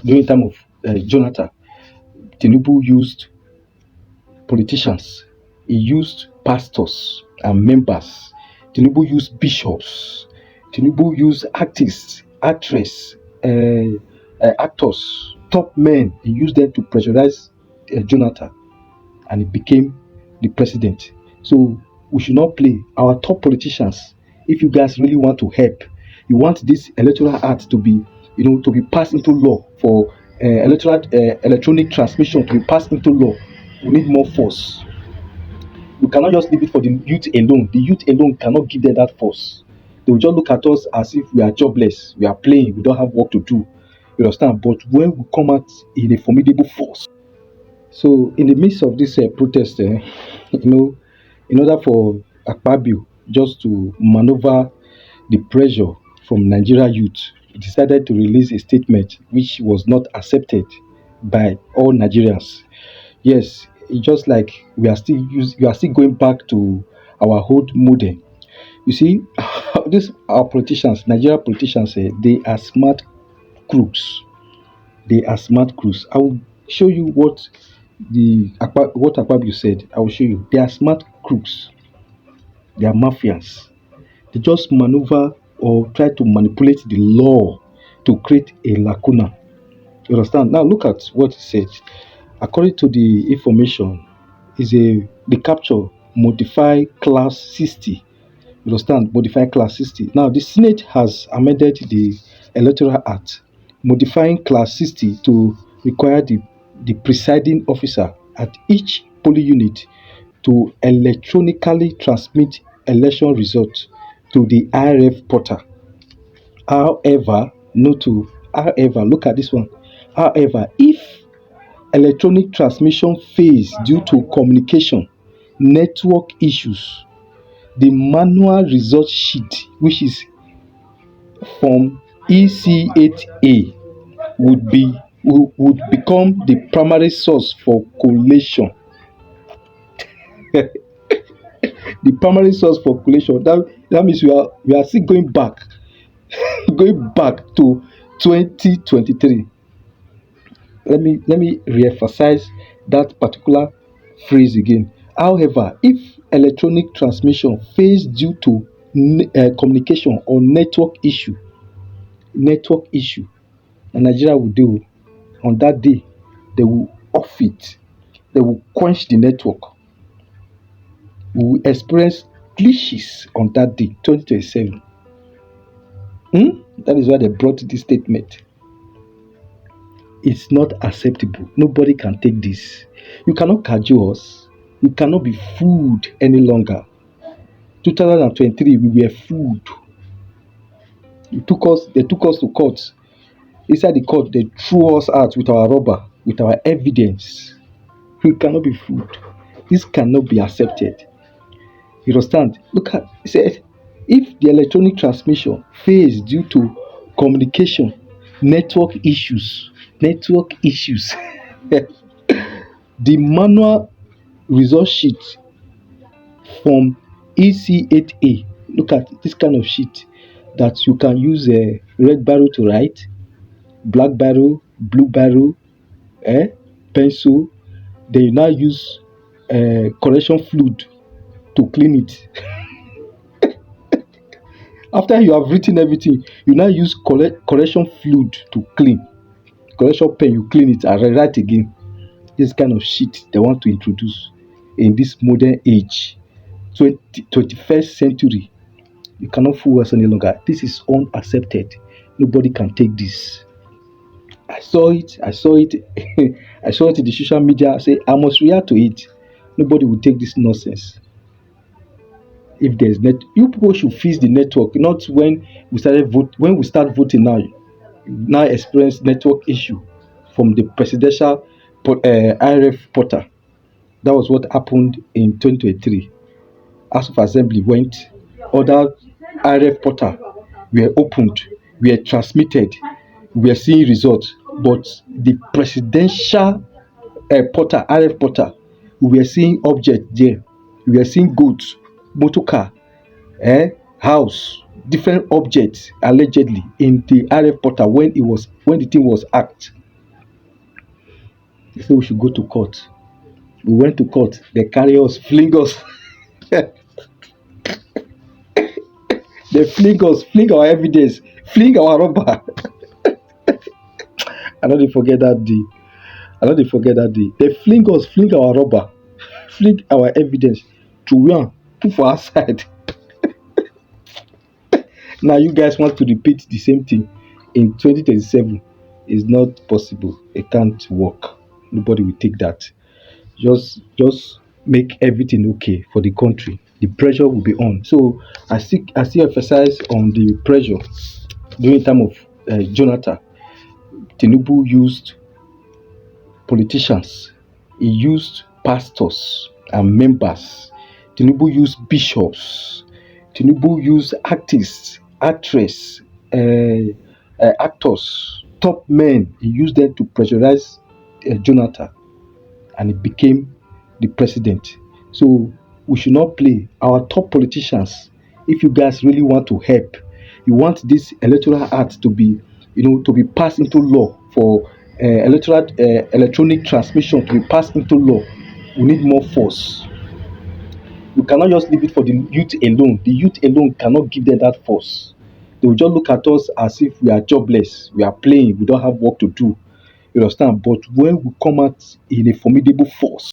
during time of Jonathan, Tinubu used politicians, he used pastors and members, Tinubu used bishops, Tinubu used artists, actresses, actors, top men. He used them to pressurize Jonathan, and he became the president. So we should not play. Our top politicians, if you guys really want to help, you want this electoral act to be, to be passed into law for electronic transmission to be passed into law. We need more force. We cannot just leave it for the youth alone. The youth alone cannot give them that force. They will just look at us as if we are jobless, we are playing, we don't have work to do. You understand? But when we come out in a formidable force, so in the midst of this protest, in order for Akpabio just to maneuver the pressure from Nigeria youth, he decided to release a statement which was not accepted by all Nigerians. Yes, it's just like we are still going back to our old model. You see, these our politicians, Nigeria politicians, they are smart crooks. They are smart crooks. I will show you what Akpabio said. I will show you. They are smart crooks. They are mafias. They just maneuver or try to manipulate the law to create a lacuna. You understand? Now look at what he said. According to the information, is the capture modify class 60. You understand? Modify class 60. Now the Senate has amended the Electoral Act, modifying class 60 to require the presiding officer at each polling unit to electronically transmit election results to the IRF portal. However, look at this one. However, if electronic transmission fails due to communication network issues, the manual result sheet, which is from EC8A, would become the primary source for collation. The primary source for collation. That means we are still going back, going back to 2023. Let me re-emphasize that particular phrase again. However, if electronic transmission fails due to communication or network issue, and Nigeria will do on that day, they will off it. They will quench the network. We will experience glitches on that day, 2027. That is why they brought this statement. It's not acceptable. Nobody can take this. You cannot cajole us. You cannot be fooled any longer. 2023, we were fooled. They took us to court. Inside the court, they threw us out with our rubber, with our evidence. We cannot be fooled. This cannot be accepted. You understand? Look at it said, if the electronic transmission fails due to communication network issues, the manual result sheet from EC8A. Look at this kind of sheet that you can use a red barrel to write, black barrel, blue barrel, pencil. Then you now use correction fluid to clean it. After you have written everything, you now use correction fluid to clean. Correction pen, you clean it and rewrite again. This kind of shit they want to introduce in this modern age, 21st century. You cannot fool us any longer. This is unaccepted. Nobody can take this. I saw it. I saw it in the social media. I say I must react to it. Nobody will take this nonsense. If there's you people should fix the network. Not when we start voting now experience network issue from the presidential IRF portal. That was what happened in 2023. House of Assembly went, other IRF portal were opened, were transmitted, we are seeing results. But the presidential portal, IRF portal, we were seeing objects there. We are seeing goods, motor car, house, different objects allegedly in the IRF portal when the thing was hacked. They say we should go to court. We went to court. They carry us, fling us. They fling our evidence, fling our rubber. I know they forget that day. I know they forget that day. They fling us, fling our rubber, fling our evidence to where? Put for our side. Now you guys want to repeat the same thing in 2027. It's not possible. It can't work. Nobody will take that. Just make everything okay for the country. The pressure will be on. So I still emphasize on the pressure during time of Jonathan. Tinubu used politicians. He used pastors and members. Tinubu used bishops. Tinubu used artists, actresses, actors, top men. He used them to pressurize Jonathan, and he became the president. So we should not play. Our top politicians, if you guys really want to help, you want this electoral act to be, to be passed into law for electronic transmission to be passed into law. We need more force. We cannot just leave it for the youth alone. The youth alone cannot give them that force. They will just look at us as if we are jobless, we are playing, we don't have work to do. You understand? But when we come out in a formidable force,